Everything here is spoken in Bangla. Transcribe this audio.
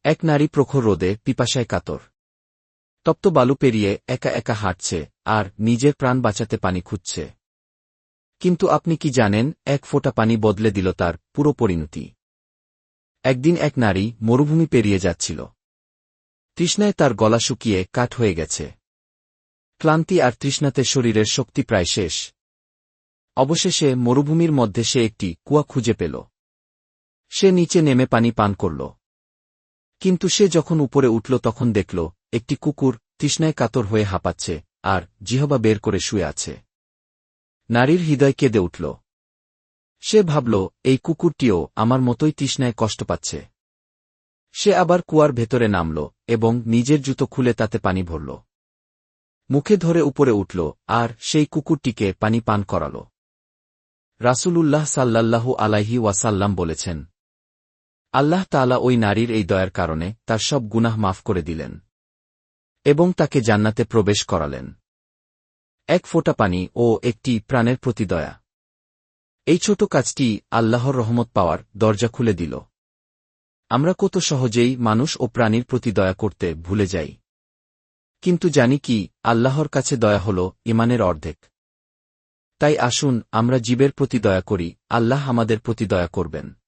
এক নারী প্রখর রোদে পিপাসায় কাতর। তপ্ত বালু পেরিয়ে একা একা হাঁটছে আর নিজের প্রাণ বাঁচাতে পানি খুঁজছে। কিন্তু আপনি কি জানেন, এক ফোঁটা পানি বদলে দিল তার পুরো পরিণতি। একদিন এক নারী মরুভূমি পেরিয়ে যাচ্ছিল। তৃষ্ণায় তার গলা শুকিয়ে কাঠ হয়ে গেছে। ক্লান্তি আর তৃষ্ণাতে শরীরের শক্তি প্রায় শেষ। অবশেষে মরুভূমির মধ্যে সে একটি কুয়া খুঁজে পেল। সে নিচে নেমে পানি পান করল। কিন্তু সে যখন উপরে উঠল তখন দেখল একটি কুকুর তৃষ্ণায় কাতর হয়ে হাঁপাচ্ছে আর জিহবা বের করে শুয়ে আছে। নারীর হৃদয় কেঁদে উঠল। সে ভাবল, এই কুকুরটিও আমার মতোই তৃষ্ণায় কষ্ট পাচ্ছে। সে আবার কুয়ার ভেতরে নামল এবং নিজের জুতো খুলে তাতে পানি ভরল। মুখে ধরে উপরে উঠল আর সেই কুকুরটিকে পানি পান করাল। রাসূলুল্লাহ সাল্লাল্লাহু আলাইহি ওয়াসাল্লাম বলেছেন, আল্লাহ তাআলা ওই নারীর এই দয়ার কারণে তার সব গুনাহ মাফ করে দিলেন এবং তাকে জান্নাতে প্রবেশ করালেন। এক ফোঁটা পানি ও একটি প্রাণের প্রতি দয়া। এই ছোট কাজটি আল্লাহর রহমত পাওয়ার দরজা খুলে দিল। আমরা কত সহজেই মানুষ ও প্রাণীর প্রতি দয়া করতে ভুলে যাই। কিন্তু জানি কি, আল্লাহর কাছে দয়া হল ঈমানের অর্ধেক। তাই আসুন আমরা জীবের প্রতি দয়া করি, আল্লাহ আমাদের প্রতি দয়া করবেন।